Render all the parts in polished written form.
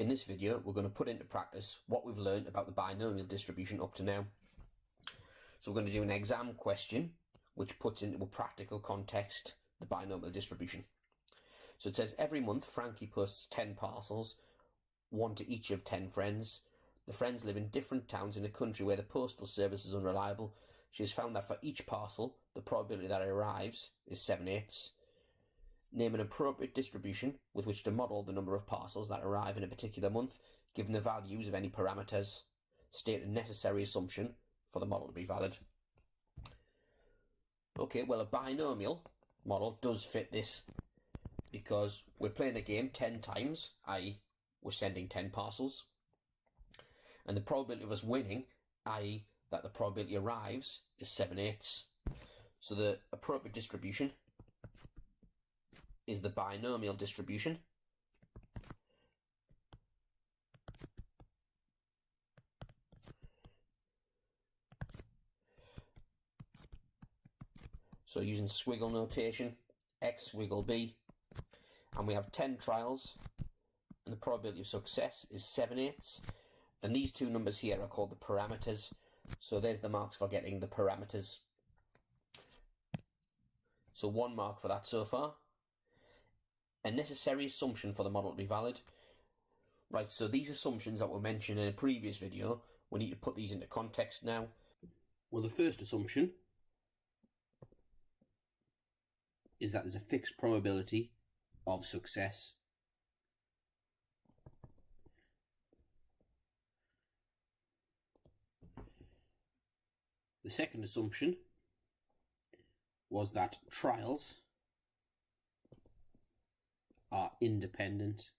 In this video, we're going to put into practice what we've learned about the binomial distribution up to now. So we're going to do an exam question which puts into a practical context the binomial distribution. So it says every month Frankie posts 10 parcels, one to each of 10 friends. The friends live in different towns in a country where the postal service is unreliable. She has found that for each parcel, the probability that it arrives is 7/8. Name an appropriate distribution with which to model the number of parcels that arrive in a particular month, given the values of any parameters. State a necessary assumption for the model to be valid. Okay, well, a binomial model does fit this because we're playing a game 10 times, i.e. we're sending 10 parcels. And the probability of us winning, i.e. that the probability arrives, is 7/8. So the appropriate distribution is the binomial distribution. So using squiggle notation, X squiggle B, and we have 10 trials, and the probability of success is 7/8. And these two numbers here are called the parameters. So there's the marks for getting the parameters. So 1 mark for that so far. A necessary assumption for the model to be valid. Right, so these assumptions that were mentioned in a previous video, we need to put these into context now. Well, the first assumption is that there's a fixed probability of success. The second assumption was that trials are independent.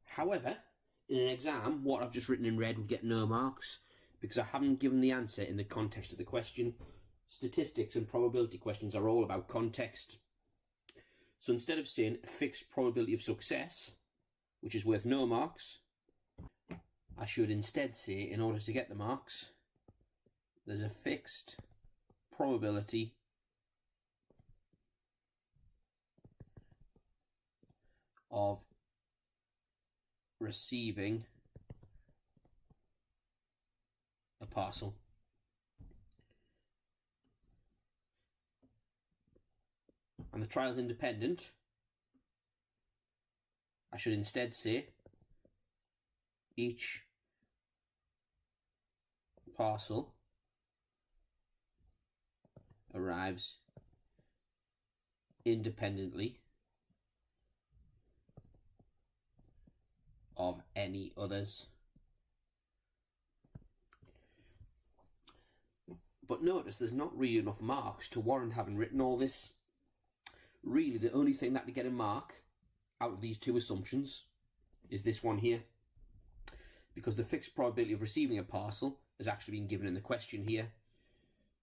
However, in an exam, what I've just written in red would get no marks because I haven't given the answer in the context of the question. Statistics and probability questions are all about context. So instead of saying fixed probability of success, which is worth no marks, I should instead say, in order to get the marks, there's a fixed probability of receiving a parcel. And the trial's independent. I should instead say each parcel arrives independently of any others. But notice there's not really enough marks to warrant having written all this. Really, the only thing that to get a mark out of these two assumptions is this one here, because the fixed probability of receiving a parcel is actually being given in the question here.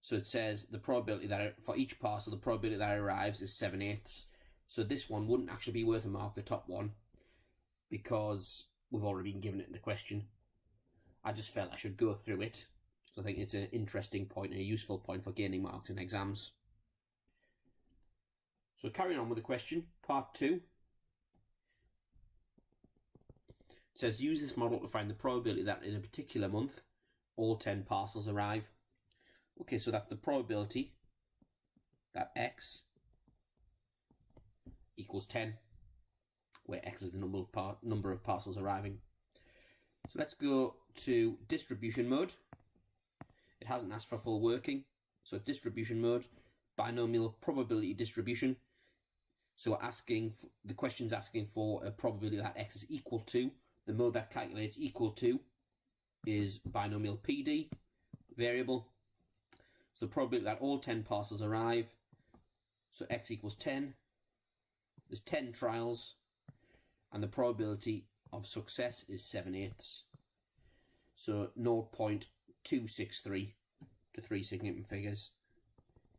So it says the probability that for each parcel, the probability that arrives is 7/8. So this one wouldn't actually be worth a mark, the top one, because we've already been given it in the question. I just felt I should go through it, so I think it's an interesting point and a useful point for gaining marks in exams. So carrying on with the question, part 2. It says use this model to find the probability that in a particular month all 10 parcels arrive. Okay, so that's the probability that X equals 10, where X is the number of parcels arriving. So let's go to distribution mode. It hasn't asked for full working, so distribution mode, binomial probability distribution. So the question's asking for a probability that X is equal to. The mode that calculates equal to is binomial PD variable. So the probability that all 10 parcels arrive, so X equals 10. There's 10 trials, and the probability of success is 7/8. So 0.263 to 3 significant figures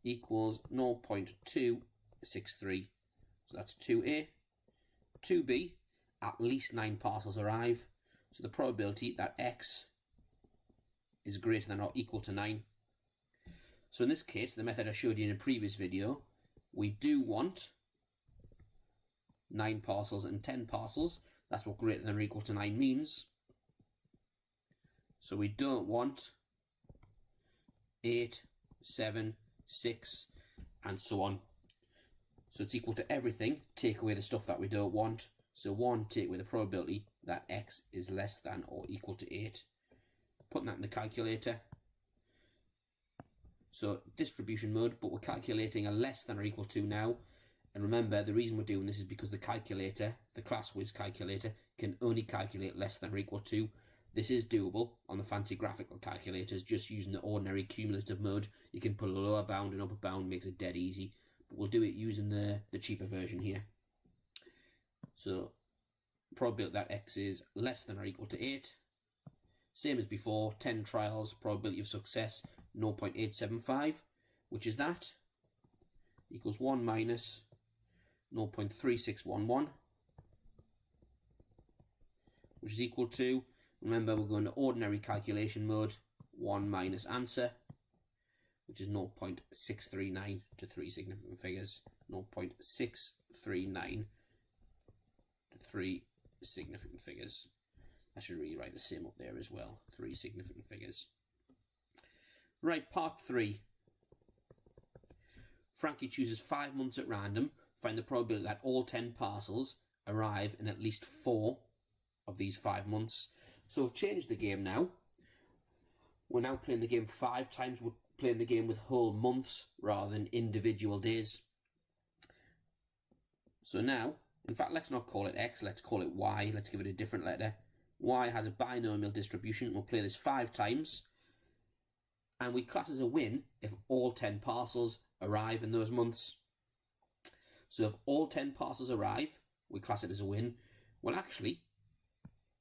equals 0.263. So that's 2A. 2B, at least 9 parcels arrive. So the probability that X is greater than or equal to 9. So in this case, the method I showed you in a previous video, we do want 9 parcels and 10 parcels. That's what greater than or equal to 9 means. So we don't want 8, 7, 6, and so on. So it's equal to everything. Take away the stuff that we don't want. So 1, take away the probability that x is less than or equal to 8. Putting that in the calculator. So distribution mode, but we're calculating a less than or equal to now. And remember, the reason we're doing this is because the calculator, the ClassWiz calculator, can only calculate less than or equal to. This is doable on the fancy graphical calculators, just using the ordinary cumulative mode. You can put a lower bound and upper bound, makes it dead easy. But we'll do it using the cheaper version here. So, probability that x is less than or equal to 8. Same as before, 10 trials, probability of success 0.875, which is that, equals 1 minus 0.3611, which is equal to, remember we're going to ordinary calculation mode, 1 minus answer, which is 0.639 to 3 significant figures, 0.639 to 3 significant figures. I should really write the same up there as well, 3 significant figures. Right, part 3. Frankie chooses 5 months at random. Find the probability that all 10 parcels arrive in at least 4 of these 5 months. So we've changed the game now. We're now playing the game 5 times. We're playing the game with whole months rather than individual days. So now, in fact, let's not call it X, let's call it Y. Let's give it a different letter. Y has a binomial distribution. We'll play this 5 times. And we class as a win if all 10 parcels arrive in those months. So if all 10 parcels arrive, we class it as a win. Well, actually,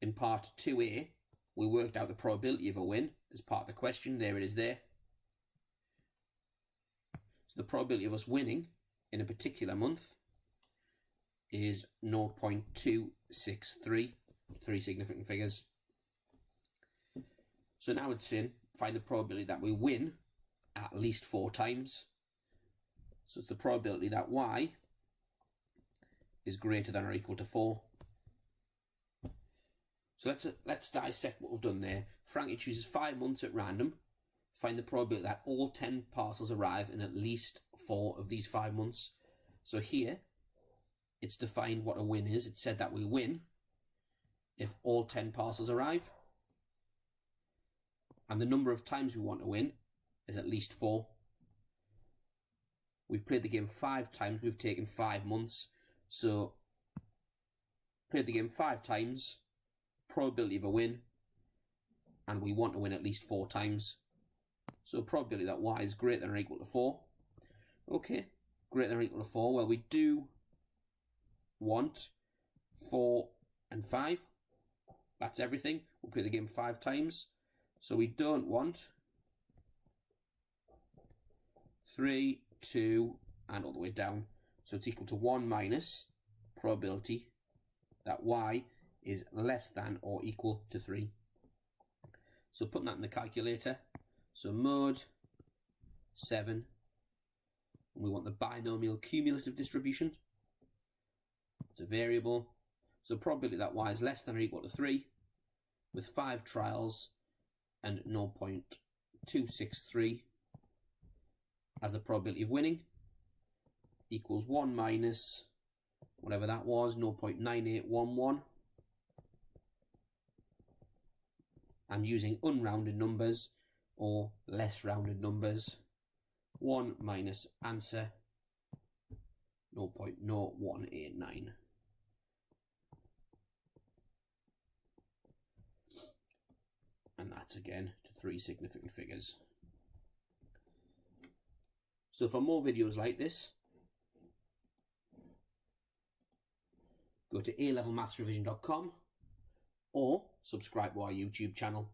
in part 2A, we worked out the probability of a win as part of the question. There it is there. So the probability of us winning in a particular month is 0.263, 3 significant figures. So now it's in, find the probability that we win at least 4 times. So it's the probability that Y is greater than or equal to 4. So let's dissect what we've done there. Frankie chooses 5 months at random. Find the probability that all 10 parcels arrive in at least 4 of these 5 months. So here, it's defined what a win is. It said that we win if all 10 parcels arrive. And the number of times we want to win is at least 4. We've played the game 5 times. We've taken 5 months. So, played the game 5 times. Probability of a win. And we want to win at least 4 times. So, probability that Y is greater than or equal to 4. Okay, greater than or equal to 4. Well, we do want 4 and 5. That's everything. We'll play the game 5 times. So we don't want 3, 2, and all the way down. So it's equal to 1 minus probability that Y is less than or equal to 3. So putting that in the calculator. So mode 7. And we want the binomial cumulative distribution. It's a variable. So probability that Y is less than or equal to 3 with 5 trials and 0.263 as the probability of winning equals 1 minus whatever that was, 0.9811. And using unrounded numbers or less rounded numbers, 1 minus answer 0.0189. And that's again to 3 significant figures. So for more videos like this, go to alevelmathsrevision.com or subscribe to our YouTube channel.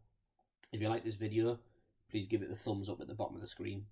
If you like this video, please give it a thumbs up at the bottom of the screen.